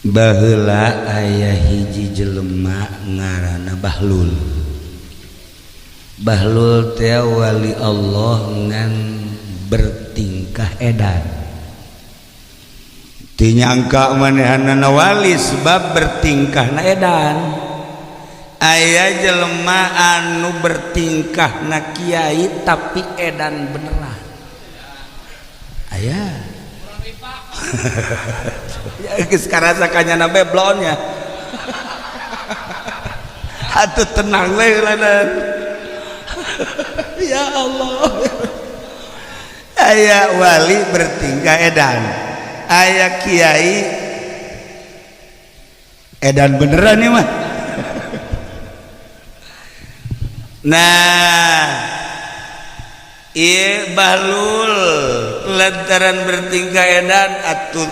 baheula aya hiji jelema ngaranna Bahlul. Bahlul teh wali Allah ngan bertingkah edan. Teu nyangka manehanna wali sebab bertingkahna edan. Aya jelema anu bertingkahna kiai tapi edan beneran. Aya. Ya geus karasa kanyana beblonnya. Atuh tenang we heulanan. Ya Allah. Aya wali bertingkah edan. Aya kiai edan beneran ya mah. Nah, ieu Bahlul lantaran bertingkah edan atuh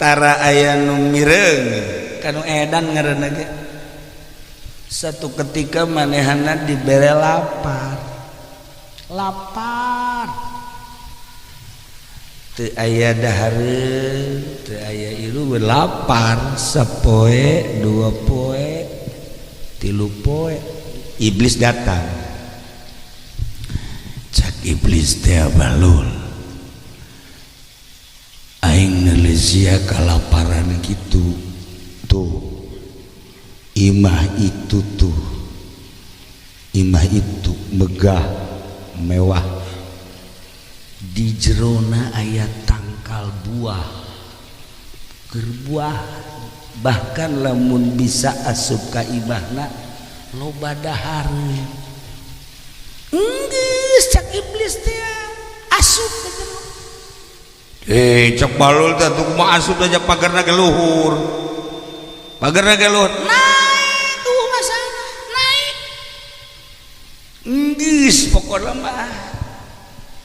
tara aya nu mireung kanu edan ngaranna ge. Satu ketika manehanna dibere lapar. Teu aya dahareun, teu aya ilu lapar, sapoe, dua poe, tilu poe, iblis datang. Cak iblis teh Bahlul, aing nelisia kalaparan gitu. Tuh imah itu tuh, imah itu megah mewah, di jerona aya tangkal buah gerbuah, bahkan lamun bisa asup ka imahna loba dahareun. Geus cak iblis teh asup ka jero. Cak Bahlul teh tuh kumaha asup aja pagarna ke luhur. Pagarna ke luhur. Naik tuh masalah, naik. Geus pokona mah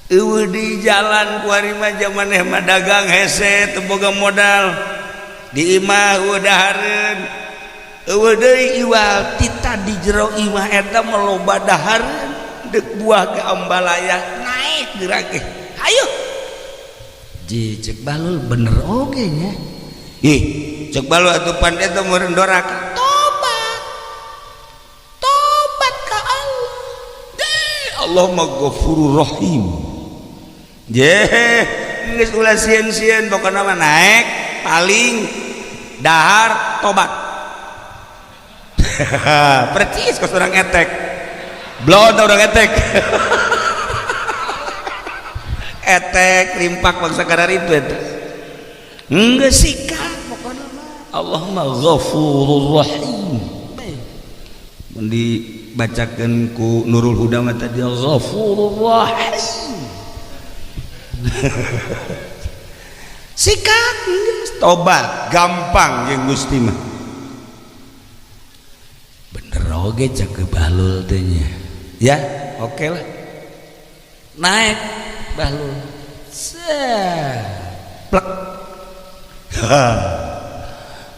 eueuh di jalan kuari mah zamaneh mah dagang hese teu boga modal. Di imah eueuh dahareun. Eueuh deui iwal tita di jero imah eta mah loba dahareun. Deuk buah ke ambalaya naik gerak ge. Hayu. Ji cek Bahlul bener oge nya. Ih, cek Bahlul atuh pan eta meureun doraka. Tobat. Tobat ka Allah. Allah mah Ghafurur Rahim. Geus ulah sieun-sieun pokona mah naik paling dahar tobat. Percis kos orang etek. Blon orang etek. Etek rimpak bangsa kadarit itu. Enggak sikat pokona mah. Allah mah Ghafurur Rahim. Mun dibacakeun ku Nurul Huda mah tadi Ghafurur Rahim. Sikat tobat gampang yang Gusti mah. Bener oge cak Bahlul teh nya. Ya, oke lah. Naik Bahlul. Plek.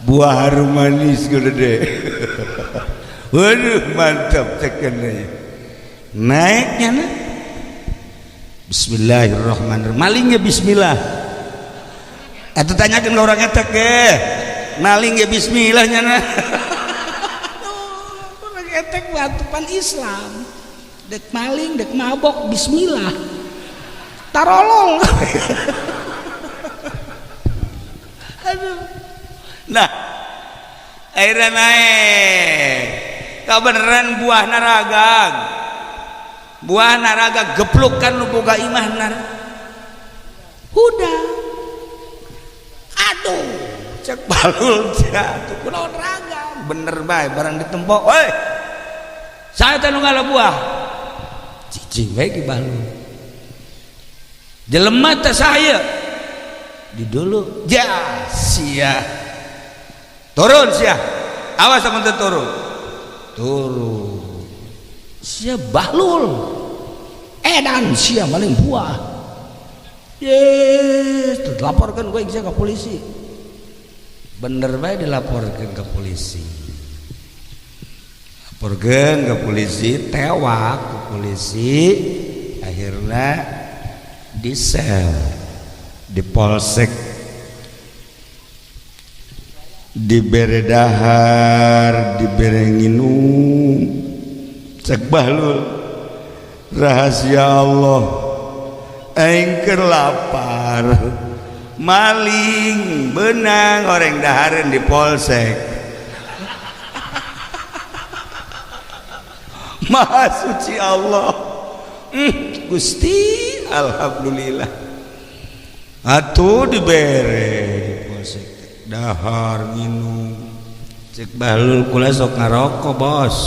Buah harum manis gede. Waduh mantap cekennya. Naiknya nah. Bismillahirrahmanirrahim. Malingnya bismillah. Atuh tanyakeun ka urang eta ge. Maling ge bismillahnya nah. Urang eta atupan Islam. Dek maling, dek mabok bismillah. Tarolol. Aduh. Nah, akhirnya naik. Kabeneran buah naragang. Buah naraga gepluk kan lu boga imah nar. Huda. Aduh, cek Bahlul jatuh kunaon raga. Bener bae barang ditempo. Woi. Saya teh nu ngala buah. Cicing bae ki Bahlul. Jelema teh saya. Di dulu ja sia. Turun sia. Awas amun teu turun. Turun. Sia Bahlul edan sia maling buah. Yes, dilaporkan gue ke polisi. Bener bae dilaporkan ke polisi. Laporkan ke polisi, tewak ke polisi, akhirnya di sel di polsek dibere dahar dibere nginum cek Bahlul rahasia Allah aing keur lapar maling benang goreng dahareun di polsek Maha suci Allah. Gusti alhamdulillah atuh dibere di polsek dahar minum cek Bahlul kula sok ngarokok bos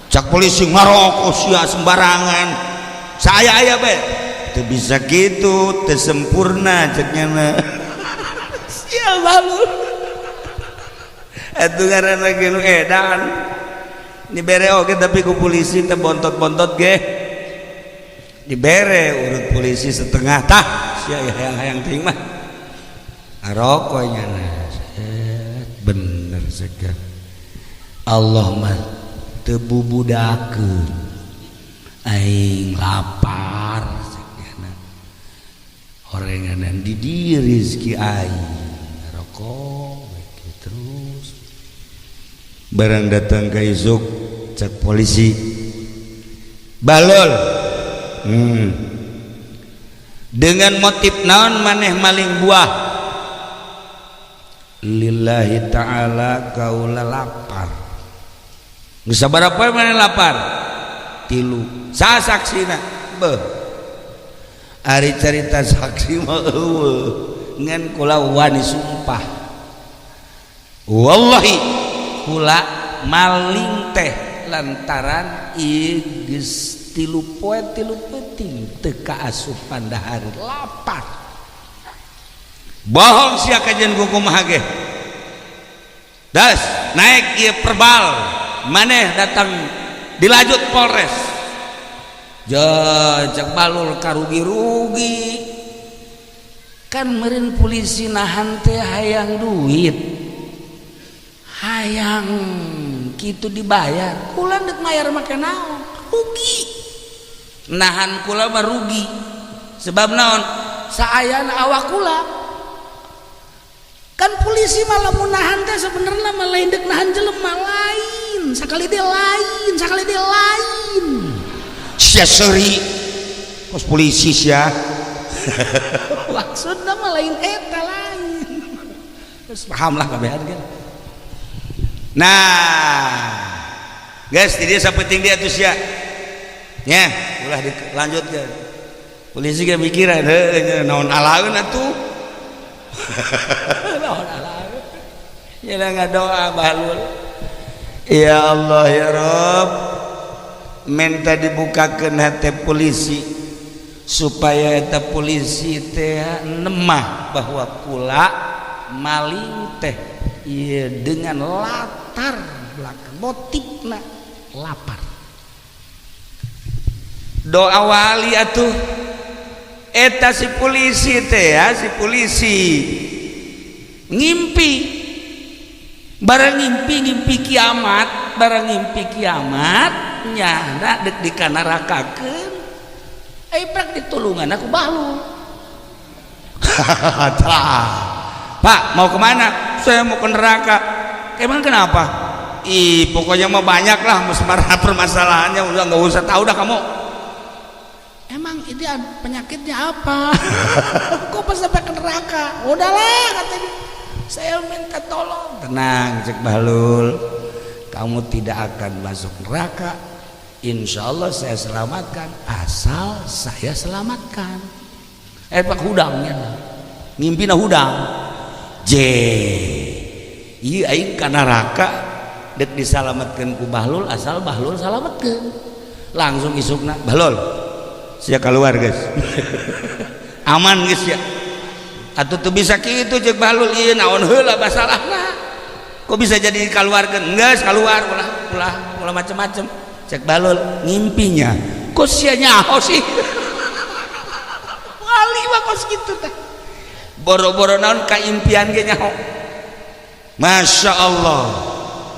cak polisi ngarokok sia sembarangan saya aya be teu bisa gitu teu sempurna ceknya sia Bahlul atuh ngaranna ge nu edan dibere oge tapi ku polisi teh bontot-bontot ge dibere urut polisi setengah tah sia hayang-hayang ting mah arokoknya bener segar Allah mah teu bubudakeun aing lapar segana horenganan di dieu rezeki aing rokok terus barang datang ka isuk cek polisi Bahlul dengan motif naon maneh maling buah lillahi ta'ala kaula lapar geus sabaraha poe maneh lapar 3 sasaksina beuh ari carita saksi mah eueuh ngan kula wani sumpah wallahi kula maling teh lantaran ieu geus 3 poe 3 peuting teu kaasupan dahar lapar bohong sia kajian kumaha ge das naik ieu perbal maneh datang dilajut Polres cek Bahlul karugi-rugi kan meureun polisi nahan teh hayang duit hayang kitu dibayar kula deuk mayar make naon rugi nahan kula mah rugi sebab naon saayana awak kula kan polisi mah lamun nahan teh sebenarnya mah lain deuk nahan jelema lain sakali dia lain sia seuri kos polisi sia maksudna mah lain eta lain terus paham lah kabehan kan nah guys di dia sapenting dia tuh sia nya ulah dilanjutkeun polisi ge mikiran heuh naon alaeun atuh naon alaeun nya ngadoa Bahlul ya Allah ya Rabb minta dibukakeun hati polisi supaya eta polisi teh nemah bahwa kula maling teh ieu dengan latar belakang motifna lapar doa wali atuh eta si polisi teh ya si polisi ngimpi barang ngimpi kiamat barang ngimpi kiamat nyana dek dikanarakakeun prak ditulungan aku Bahlul Pak mau kemana saya mau ke neraka emang kenapa pokoknya mah banyak lah permasalahannya udah nggak usah tahu dah kamu emang ini penyakitnya apa kok pas sampai ke neraka udahlah katanya saya minta tolong tenang cek Bahlul kamu tidak akan masuk neraka insya Allah saya selamatkan asal saya selamatkan pak hudangnya ngimpina hudang ieu aing ka neraka dek disalamatkeun ku Bahlul asal Bahlul salametkeun langsung isukna Bahlul sia keluar guys aman guys ya atuh teu bisa kitu cek Bahlul ieu naon heula masalahna kok bisa jadi keluarkeun geus keluar ulah macem-macem cek Bahlul ngimpinya kok sia nyaho sih wali mah kos kitu teh boro-boro naon ka impian ge nyaho Masya Allah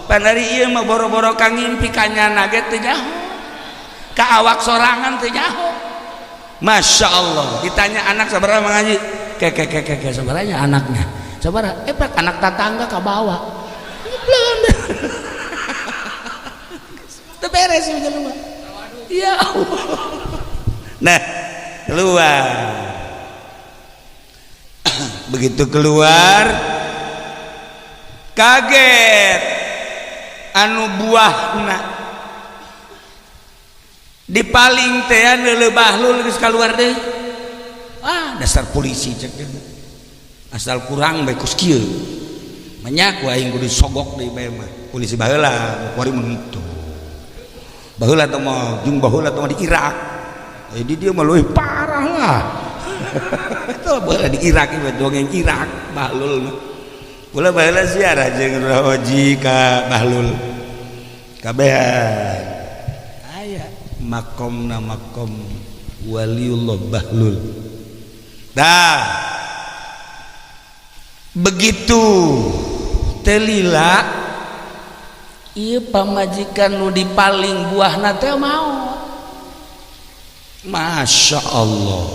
panari ieu mah boro-boro ka ngimpi ka nyana ge teu nyaho ka awak sorangan teu nyaho Masya Allah ditanya anak sabaraha mengaji ke sabaraha anaknya coba anak tetangga ke bawah belum itu beres jelema ya Allah. Nah keluar begitu keluar kaget anu buahna dipaling teh anu Bahlul geus keluar deui dasar polisi cek asal kurang bae kus kieu banyak ku aing kudu sogok deui bae mah polisi baheula kuari mun kitu baheula teh mah jeung baheula teh mah di Irak jadi dia mah leuwih parah lah itu baheula di Irak ieu dongeng Irak Bahlul mah ulah baheula ziarah jeung Rawaji ka Bahlul kabehan aya makomna makom waliullah Bahlul dah begitu telila ieu pamajikan nu dipaling buahna teh mau Masya Allah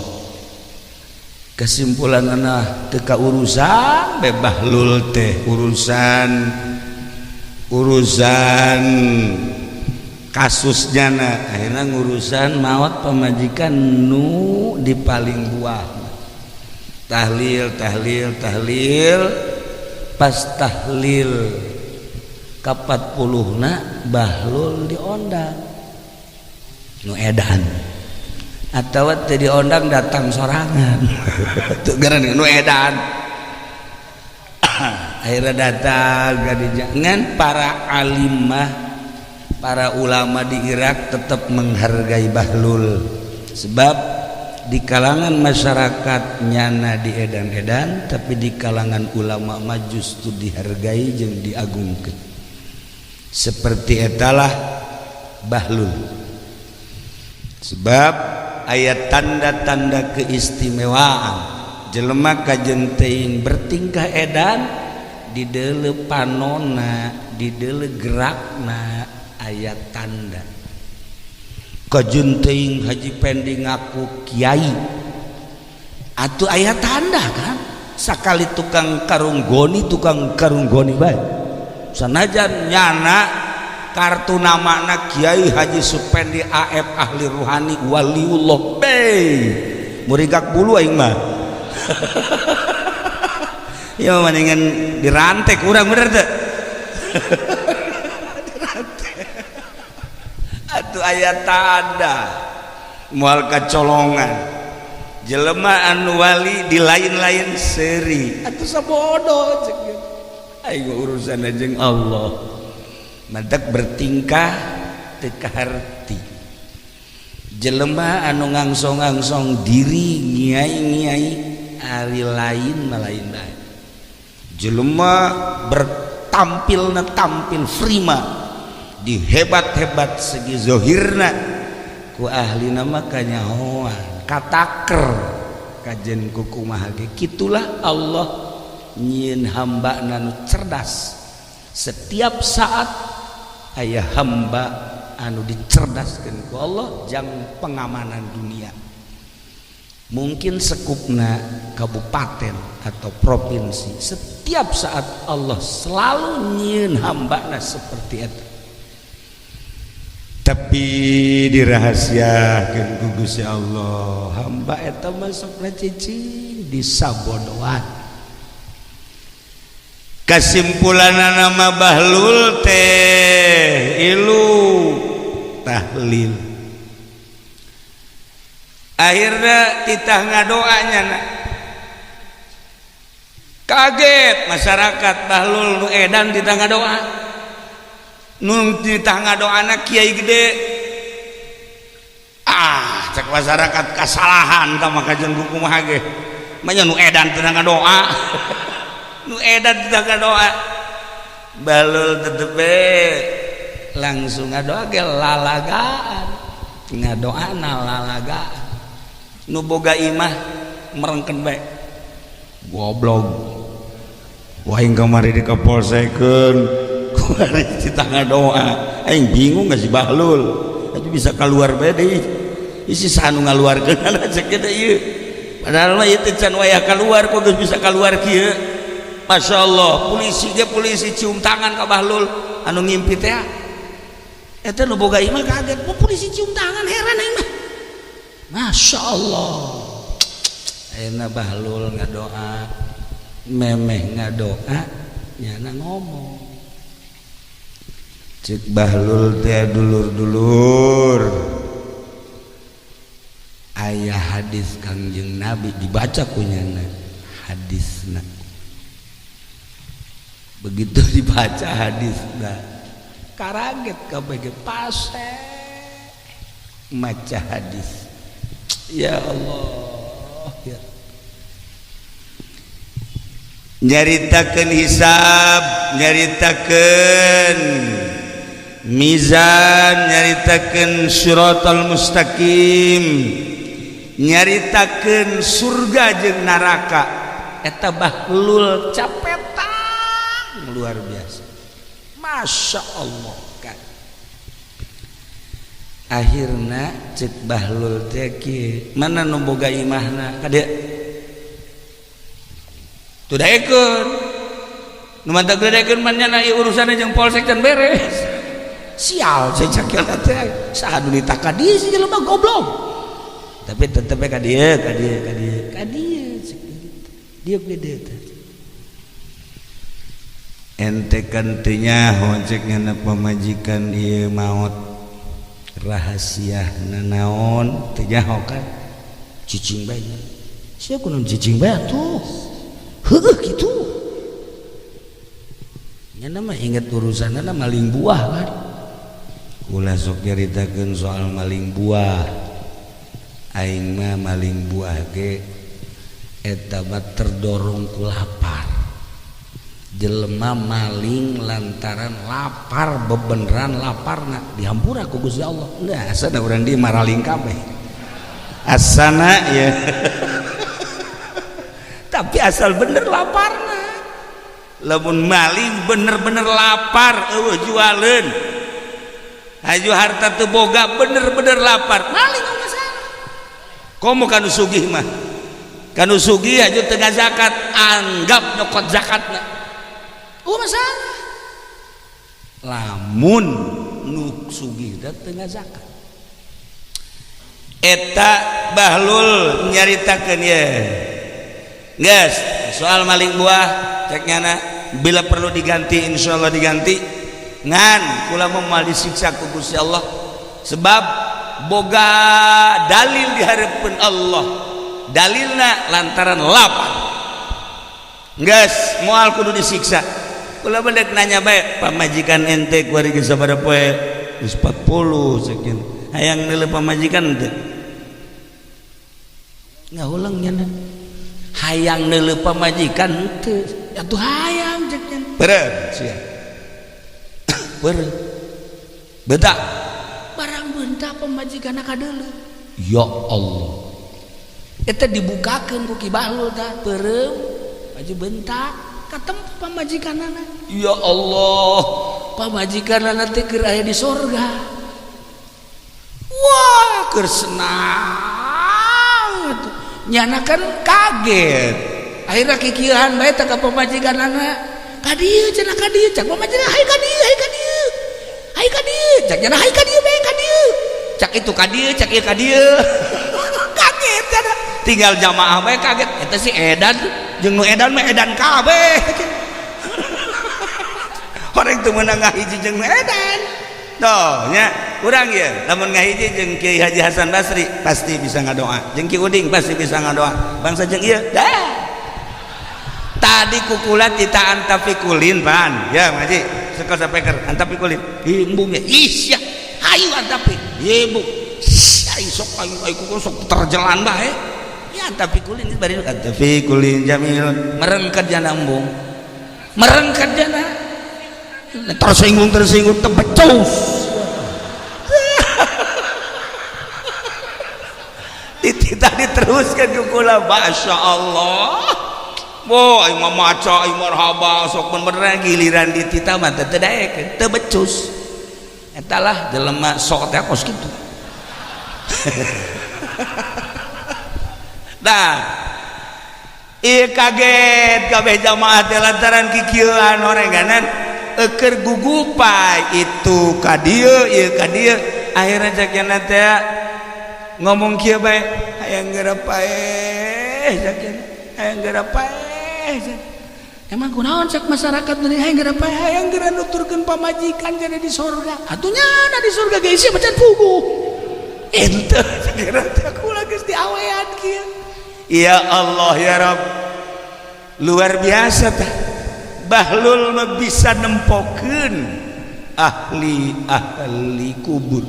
kesimpulanna teu ka urusan be Bahlul teh urusan kasusnya akhirnya ngurusan maut pamajikan nu dipaling buah tahlil pas tahlil ka 40na Bahlul diondang nu edan atawa teu diondang datang sorangan teu garan nu edan akhirnya datang jangan para alimah para ulama di Irak tetap menghargai Bahlul sebab di kalangan masyarakat nyana diedan-edan tapi di kalangan ulama mah justru dihargai jeung diagungkeun seperti etalah Bahlul sebab aya tanda-tanda keistimewaan jelema kajen teuing bertingkah edan di deuleu panonna di deuleu gerakna aya tanda kajen teuing Haji Pendi ngaku kiai atuh aya tanda kan sakali tukang karung goni bae sanajan nyana kartu namana Kiai Haji Supendi AF ahli ruhani waliullah bey murigak bulu aing mah ya mendingan dirantek kurang bener teh atuh aya tanda moal kacolongan jelema anu wali di lain-lain seri atuh sabodo cek aing urusan jeung Allah madak bertingkah teu kaharti jelema anu ngangsong-ngangsong diri ngiai-ngiai ari lain malain lain jelema bertampilna tampil prima dihebat-hebat segi zohirna ku ahli nama kanyahoan kataker kajen kukumaha ge kitulah Allah nyieun hamba nu cerdas setiap saat aya hamba anu dicerdaskeun ku Allah jang pengamanan dunia mungkin sekupna kabupaten atau provinsi setiap saat Allah selalu nyieun hambana seperti itu tapi dirahasiakeun ku Gusti Allah hamba eta masukna cicing disabodoan kesimpulanna nama Bahlul teh ilu tahlil akhirnya titah ngadoanya kaget masyarakat Bahlul nu edan titah ngadoa nun titah ngadoana kiai gede cek masyarakat kasalahan tama kajen kumaha ge manya nu edan titah ngadoa nu edan titah ngadoa Bahlul tetep langsung ngadoa ge lalagaan ngadoana lalagaan nu boga imah merengkeun bae goblok waing kamari di kapolsekeun kumaha titah ngadoa aing bingung geus si Bahlul atuh bisa keluar bae deui isi sanu ngaluarkeun cek teh ieu padahal mah ieu teh can wayah keluar kok geus bisa keluar kieu Masya Allah polisi cium tangan ka Bahlul anu ngimpi teh eta nu boga imah kaget polisi cium tangan heran aing mah Masya Allah ayeuna Bahlul ngadoa memeh ngadoa nyana ngomong cek Bahlul teh dulur-dulur aya hadis Kangjeng Nabi dibaca kunyana hadisna begitu dibaca hadisna karaget kabeh pase maca hadis ya Allah ya nyaritakeun hisab nyaritakeun mizan nyaritakeun siratal mustaqim nyaritakeun surga jeung neraka eta Bahlul capetang luar biasa Masya Allah kan akhirna cek Bahlul teh kieu mana nu boga imahna kadeu tu daekeun nu mantap daekeun mah nya ieu urusanna jeung polsek can beres sial cek teh saha nu ditaka dieu si jelema goblok tapi tetep ka dieu dieu gede teh ente kan teu nyaho cek ngana pamajikan ieu maot rahasiana naon teu nyaho kan cicing bae sia kunaon cicing bae atuh heueuh kitu nyana mah inget urusanna maling buah kan ulah sok nyaritakeun soal maling buah aing mah maling buah ge eta mah terdorong ku lapar jelema maling lantaran lapar bebeneran laparna dihampura ku Gusti Allah nah asana urang dieu maraling kabeh asana ya tapi asal bener laparna lamun maling bener-bener lapar eueuh jualeun aju harta teu boga bener-bener lapar maling mah masalah komo kanu sugih mah kanu sugih aju teu zakat anggap nyokot zakatna masalah lamun nu sugih da teu zakat eta Bahlul nyaritakeun ye geus soal maling buah cek nyana bila perlu diganti insyaallah diganti ngan kula moal disiksa ku Gusti Allah sebab boga dalil dihareupeun Allah dalilna lantaran lapar geus moal kudu disiksa kula bedek nanya bae pamajikan ente kuari ge sabaraha poe geus 40 sakieu hayang neuleuh pamajikan teu ngaulang nya hayang neuleuh pamajikan teu atuh hayang cek nya beureum sia beureum beuntak barang beuntak pamajikanna kadeuleuh ya Allah eta dibukakeun ku Ki Bahlul tah beureum aju beuntak katempo pamajikanana ya Allah pamajikanana teh keur aya di sorga wah keur senang nyana kan kaget akhirnya kikieuhan bae teh ka pamajikanana ka dieu cenah ka dieu cak pamajikan hai ka dieu cak nyana hai ka dieu bae ka dieu cak itu ka dieu cak ieu ka dieu kaget cenah tinggal jamaah bae kaget eta si edan jeung nu edan mah edan kabeh orang teu meunang ngahiji jeung nu edan toh nya urang ieu lamun ngahiji jeung Kiai Haji Hasan Basri pasti bisa ngadoa jeung Ki Uding pasti bisa ngadoa bangsa jeung ieu dah tadi kukulat kita antafikulin pan ya ngaji sekal sapeker antafikulin embung ya isya hayu antafi ibu ai sok ayu kukul sok terjelan bae ya antafikulin bari antafikulin jamil merengket jana embung merengket jana tersinggung tebecus tidak diteruskan ke kula Masya Allah boh imam maca imam marhaba sok beneran giliran di tita mah teu daek teu becus eta lah jelema sok teh kos kitu nah kaget kabeh jamaah teh lantaran kikieuan orenganan keur gugupai itu ka dieu ieu ka dieu akhirna jakena teh ngomong kieu bae hayang geura paeh jakena hayang geura paeh emang kunaon cek masyarakat teh hayang geura paeh hayang geura nuturkeun pamajikan jadi di surga atunya na di surga ge isi macan pugu ente jakena teh kula geus diawean kieu. Ya Allah ya Rabb, luar biasa tah. Bahlul mah bisa nempokeun ahli kubur.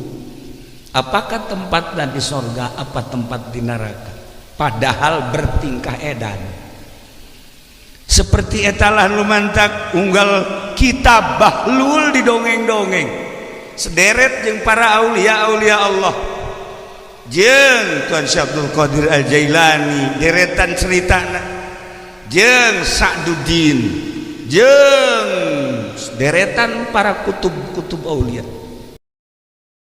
Apakah tempatna di sorga, apa tempat di neraka? Padahal bertingkah edan. Seperti etalah lumantak unggal kitab Bahlul di dongeng-dongeng. Sederet jeung para aulia-aulia Allah. Jeung Tuan Syekh Abdul Qadir Al-Jailani deretan ceritana jeung Sa'duddin jeung deretan para kutub-kutub aulia